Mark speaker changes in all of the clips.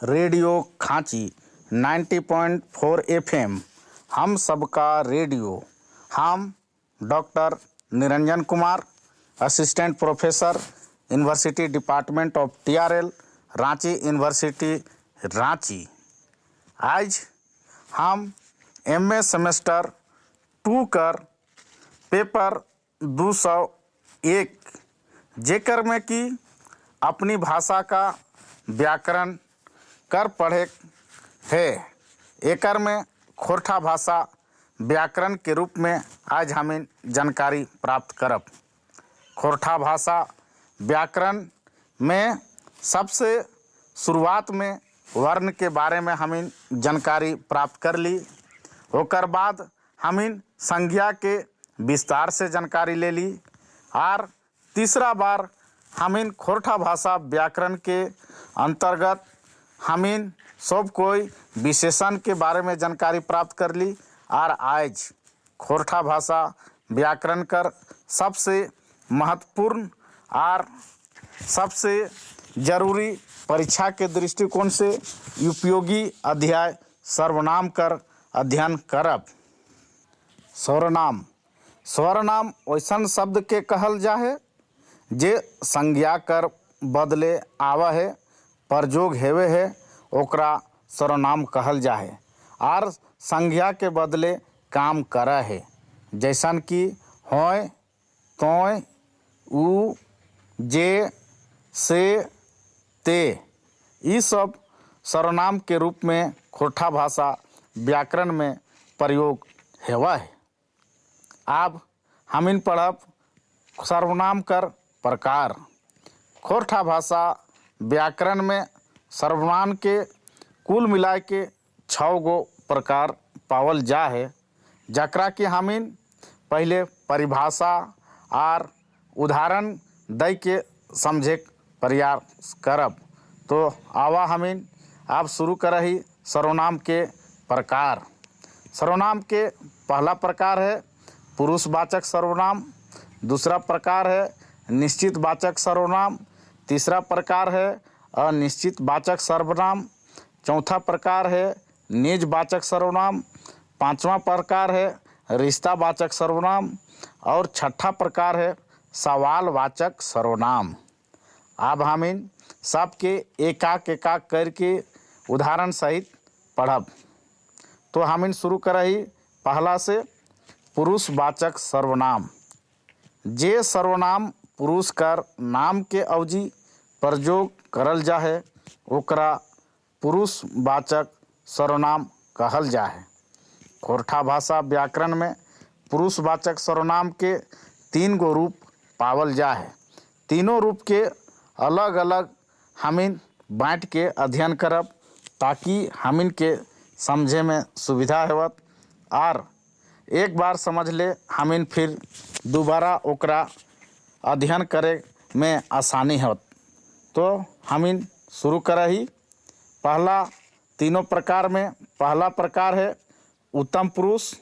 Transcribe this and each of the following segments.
Speaker 1: Radio खांची 90.4 FM हम सबका radio. हम doctor Niranjan Kumar, assistant professor, university department of TRL, Ranchi university Ranchi. आज हम MA सेमेस्टर 2 कर पेपर 201 जेकर में कि अपनी भाषा का व्याकरण कर पढ़े है। एकर में खोरठा भाषा व्याकरण के रूप में आज हम जानकारी प्राप्त करब। खोरठा भाषा व्याकरण में सबसे शुरुआत में वर्ण के बारे में हम जानकारी प्राप्त कर ली। ओकर बाद हम संज्ञा के विस्तार से जानकारी ले ली और तीसरा बार हम खोरठा भाषा व्याकरण के अंतर्गत हम सब कोई विशेषण के बारे में जानकारी प्राप्त कर ली। और आज खोरठा भाषा व्याकरण कर सबसे महत्वपूर्ण और सबसे जरूरी परीक्षा के दृष्टिकोण से उपयोगी अध्याय सर्वनाम कर अध्ययन करब। स्वरनाम वैसन शब्द के कहल जाए जे संज्ञा कर बदले आवा है, प्रयोग हेवे है, ओकरा सर्वनाम कहल जाए और संज्ञा के बदले काम करा है। जैसन कि होय, तोय, उ, जे, से, ते, ये सब सर्वनाम के रूप में खोरठा भाषा व्याकरण में प्रयोग हेवा है। अब हम पढ़ब सर्वनाम कर प्रकार। खोरठा भाषा व्याकरण में सर्वनाम के कुल मिला के 6 गो प्रकार पावल जा है, जकरा कि हम पहले परिभाषा और उदाहरण दे के समझे प्रयास करब। तो आवा हम अब शुरू करही सर्वनाम के प्रकार। सर्वनाम के पहला प्रकार है पुरुषवाचक सर्वनाम, दूसरा प्रकार है निश्चित वाचक सर्वनाम, तीसरा प्रकार है अनिश्चित वाचक सर्वनाम, चौथा प्रकार है निजवाचक सर्वनाम, पांचवा प्रकार है रिश्तावाचक सर्वनाम और छठा प्रकार है सवालवाचक सर्वनाम। अब हम इन सबके एकाक करके उदाहरण सहित पढ़ब। तो हम इन शुरू करही पहला से पुरुषवाचक सर्वनाम। जे सर्वनाम पुरुष कर नाम के अवधि प्रयोग करल जाए ओकरा पुरुषवाचक सर्वनाम कहल जाए। खोरठा भाषा व्याकरण में पुरुषवाचक सर्वनाम के 3 गो रूप पावल जाए। तीनों रूप के अलग अलग हम बाँट के अध्ययन करब ताकि हम के समझे में सुविधा होवत और एक बार समझ ले हम फिर दोबारा ओकरा अध्ययन करे में आसानी होत। तो हम शुरू करही पहला तीनों प्रकार में। पहला प्रकार है उत्तम पुरुष,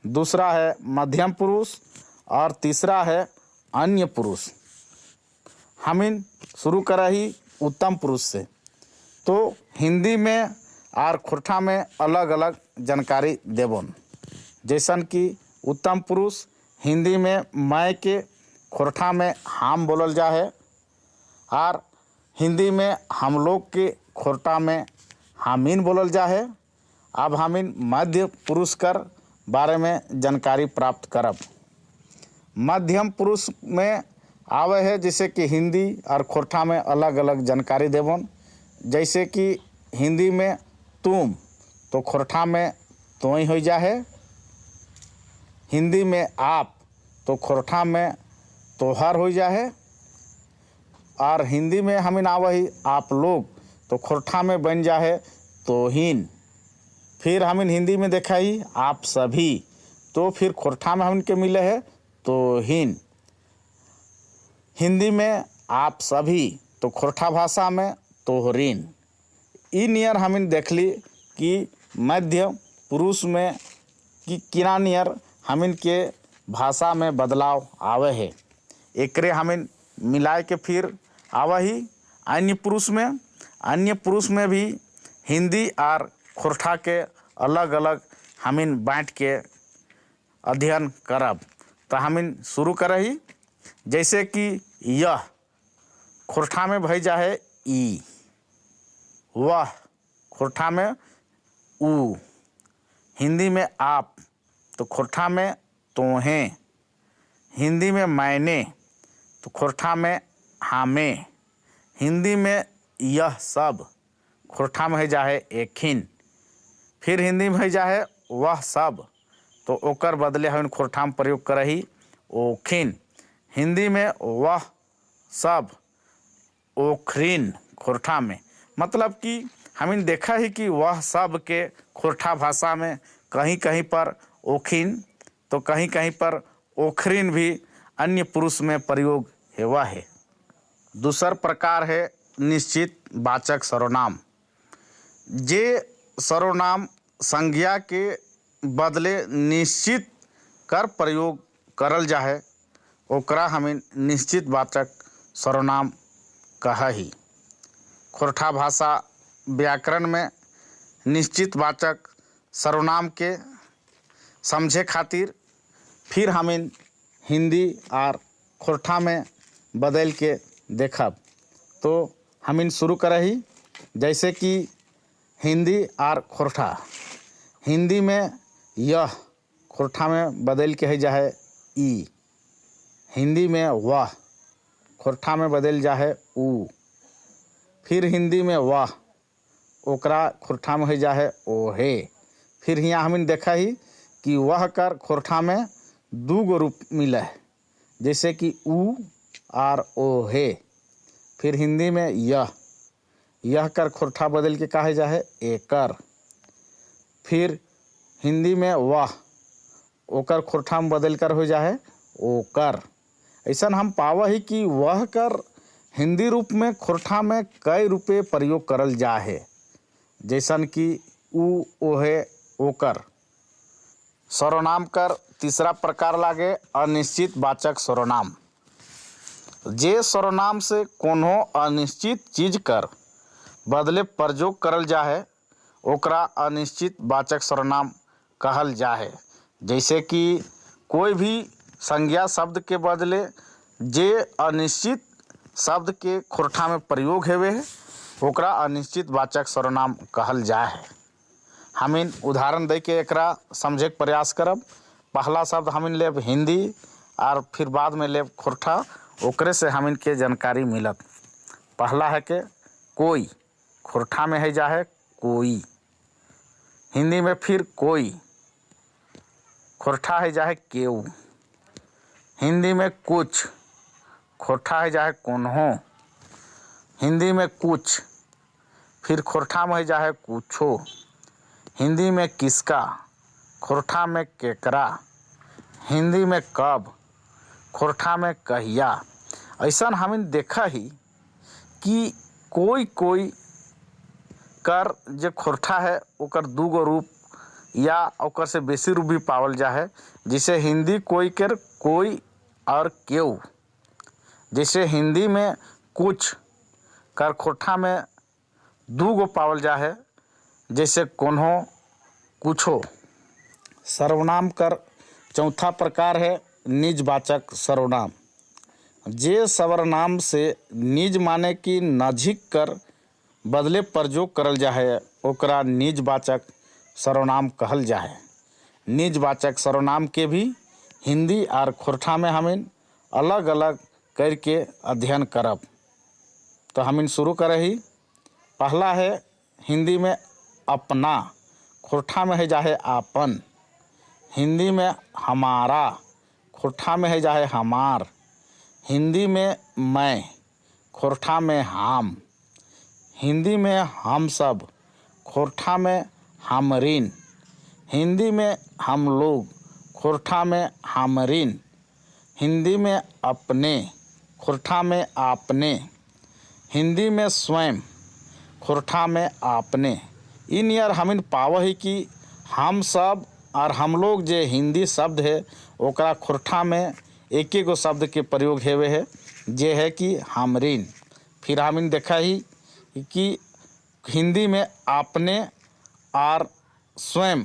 Speaker 1: दूसरा है मध्यम पुरुष और तीसरा है अन्य पुरुष। हम शुरू करही उत्तम पुरुष से। तो हिंदी में और खोरठा में अलग अलग जानकारी देबन। जैसन कि उत्तम पुरुष हिंदी में मैं के, खोरठा में हम बोलल जाए और हिंदी में हम लोग के, खोरठा में हामिन बोलल जाए। अब हम मध्य पुरुष कर बारे में जानकारी प्राप्त करब। मध्यम पुरुष में आवे है जैसे कि हिंदी और खोरठा में अलग अलग जानकारी देबन। जैसे कि हिंदी में तुम तो खोरठा में तो ही हो जाए। हिंदी में आप तो खोरठा में तोहर हो जाए। और हिंदी में हम आवही आप लोग तो खोरठा में बन जाए तोहिन। फिर हम हिंदी में देखा ही आप सभी तो फिर खोरठा में हमके मिले है तोहिन। हिंदी में आप सभी तो खोरठा भाषा में तोहरीन। इ नियर हम देख ली कि मध्य पुरुष में कि किना नियर हम के भाषा में बदलाव आवे है। एकरे हम मिलाए के फिर आवा ही अन्य पुरुष में। अन्य पुरुष में भी हिंदी और खोरठा के अलग अलग हमिन बाँट के अध्ययन करब। तो हमिन शुरू करही। जैसे कि यह खोरठा में भई जा है ई, वह खोरठा में ऊ, हिंदी में आप तो खोरठा में तोहें, हिंदी में मैंने तो खोरठा में हमें, हिंदी में यह सब खोरठा में है जा है एखिन, फिर हिंदी में है जा है वह सब तो ओकर बदले हम खोरठा में प्रयोग करही ओखिन, हिंदी में वह सब ओखरिन खोरठा में। मतलब कि हमें देखा ही कि वह सब के खोरठा भाषा में कहीं कहीं पर ओखिन तो कहीं कहीं पर ओखरिन भी अन्य पुरुष में प्रयोग हुआ है। दूसर प्रकार है निश्चित वाचक सर्वनाम। जे सर्वनाम संज्ञा के बदले निश्चित कर प्रयोग करल जा है ओकरा हमें निश्चित वाचक सर्वनाम कहही। खोरठा भाषा व्याकरण में निश्चित वाचक सर्वनाम के समझे खातिर फिर हमें हिंदी और खोरठा में बदल के देखब। तो हमें शुरू करही। जैसे कि हिंदी और खोरठा, हिंदी में यह खोरठा में बदल के है जा है ई, हिंदी में वह खोरठा में बदल जा है ऊ, फिर हिंदी में वह ओकरा खोरठा में है जा है ओहे। फिर यहाँ हमें देखा ही कि वह कर खोरठा में दू गो रूप मिला है, जैसे कि ऊ और ओहे। फिर हिंदी में यह कर खोरठा बदल के कहा जा है एकर। फिर हिंदी में वह ओकर खोरठा में बदल कर हो जा है ओकर। ऐसा हम पावा ही कि वह कर हिंदी रूप में खोरठा में कई रूपे प्रयोग करल जा है, जैसन कि ऊ ओहे ओकर। सर्वनाम कर तीसरा प्रकार लागे अनिश्चित वाचक सर्वनाम। जे सर्वनाम से कोनो अनिश्चित चीज कर बदले प्रयोग करल जा है ओकरा अनिश्चित वाचक सर्वनाम कहल जा है। जैसे कि कोई भी संज्ञा शब्द के बदले जे अनिश्चित शब्द के खोरठा में प्रयोग हुए है ओकरा अनिश्चित वाचक सर्वनाम कहल जा है। हमिन उदाहरण दे के एकरा समझे के प्रयास करब। पहला शब्द हमिन लेब हिंदी और फिर बाद में लेब खोरठा, ओकरे से हमिन के जानकारी मिलत। पहला है के कोई, खोरठा में है जा है कोई, हिंदी में फिर कोई, खोरठा है जा है केऊ, हिंदी में कुछ, खोरठा है जा है कोन्हो, हिंदी में कुछ, फिर खोरठा में है जा है कुछो, हिंदी में किसका, खोरठा में केकरा, हिंदी में कब, खोरठा में कहिया। ऐसा हमें देखा ही कि कोई कोई कर जो खोरठा है ओकर दू गो रूप या ओकर से बेसी रूप भी पावल जा है। जिसे हिंदी कोई कर कोई और केऊ, जैसे हिंदी में कुछ कर खोरठा में दू गो पावल जा है, जैसे कोन्हो कुछो। सर्वनाम कर चौथा प्रकार है निजवाचक सर्वनाम। जे सर्वनाम से निज माने की नजीक कर बदले प्रयोग करल जा है ओकरा निजवाचक सर्वनाम कहल जा है। निजवाचक सर्वनाम के भी हिंदी और खोरठा में हमें अलग अलग करके अध्ययन करब। तो हमें शुरू करही। पहला है हिंदी में अपना, खोरठा में है जा है आपन, हिंदी में हमारा, खोरठा में है जा है हमार, हिंदी में मैं, खोरठा में हम, हिंदी में हम सब, खोरठा में हमरिन, हिंदी में हम लोग, खोरठा में हमरिन, हिंदी में अपने, खोरठा में आपने, हिंदी में स्वयं, खोरठा में आपने। इन यार हमें पाव ही कि हम सब और हम लोग जे हिंदी शब्द है ओकरा खोरठा में एक गो शब्द के प्रयोग हुए है जे है कि हमरिन। फिर हमें देखा ही कि हिंदी में आपने और स्वयं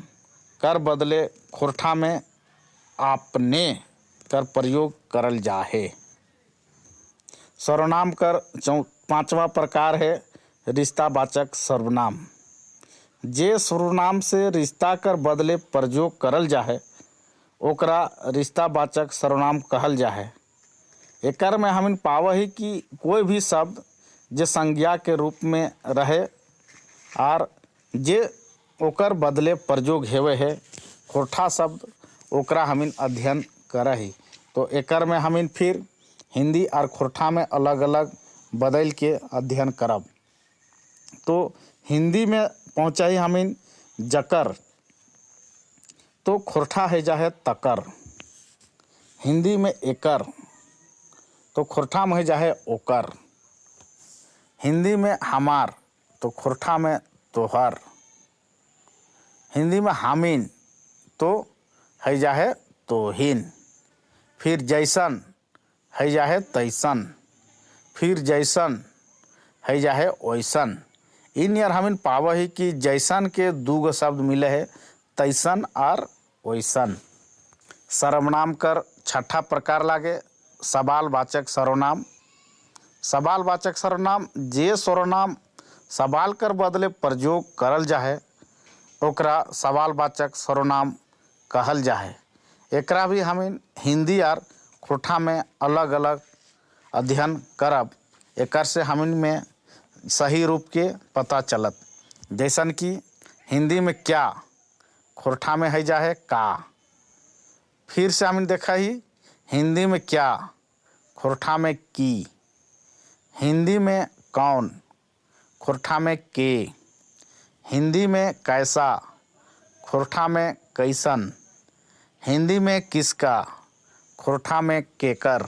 Speaker 1: कर बदले खोरठा में आपने कर प्रयोग करल जाहे। सर्वनाम कर पांचवा प्रकार है रिश्तावाचक सर्वनाम। जे सर्वनाम से रिश्ता कर बदले प्रयोग करल जाहे ओकरा रिश्तावाचक सर्वनाम कहल जाहे। एकर में हम पाव ही कि कोई भी शब्द जे संज्ञा के रूप में रहे और जे ओकर बदले प्रयोग हेवे है खोरठा शब्द ओकरा हम अध्ययन कर ही। तो एकर में हम फिर हिंदी और खोरठा में अलग अलग बदल के अध्ययन करब। तो हिंदी में पहुँचाई हम जकर, तो खोरठा है जाहे तकर। हिंदी में एकर, तो खोरठा में है जाहे ओकर। हिंदी में हमार, तो खोरठा में तोहर। हिंदी में हामिन, तो है जाहे तोहिन। फिर जैसन है जाहे तैसन। फिर जैसन है जाहे ओइसन। इन यार हम पाव ही कि जैसन के दूगो शब्द मिले है तैसन और ओइसन। सर्वनाम कर छठा प्रकार लागे सवालवाचक सर्वनाम। सवालवाचक सर्वनाम जे सर्वनाम सवाल कर बदले प्रयोग करल जाहे ओकरा सवालवाचक सर्वनाम कहल जाहे। एकरा भी हम हिंदी और खोरठा में अलग अलग अध्ययन करब। एकर से हम में सही रूप के पता चलत। जैसन कि हिंदी में क्या, खोरठा में है जाहे का। फिर से हम देखा ही हिंदी में क्या, खोरठा में की। हिंदी में कौन, खोरठा में के। हिंदी में कैसा, खोरठा में कैसन। हिंदी में किसका, खोरठा में केकर।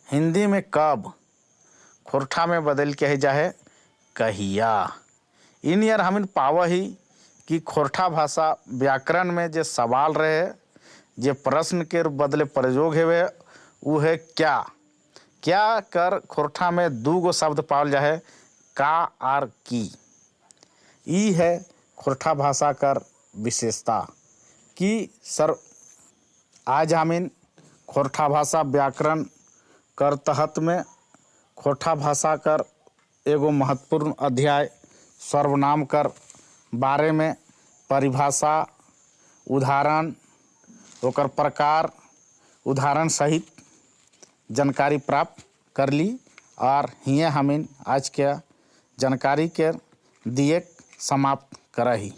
Speaker 1: हिंदी में कब, खोरठा में बदल के है जाहे कहिया। इन यार हम पाव ही कि खोरठा भाषा व्याकरण में जे सवाल रहे जे प्रश्न के बदले प्रयोग है वो है क्या। क्या कर खोरठा में दूगो शब्द पावल जाए का और की। ई है खोरठा भाषा कर विशेषता कि सर आज हम खोरठा भाषा व्याकरण कर तहत में खोरठा भाषा कर एगो महत्वपूर्ण अध्याय सर्वनाम कर बारे में परिभाषा, उदाहरण, ओकर प्रकार, उदाहरण सहित जानकारी प्राप्त कर ली। और हिये हम आज के जानकारी के दिए समाप्त करही।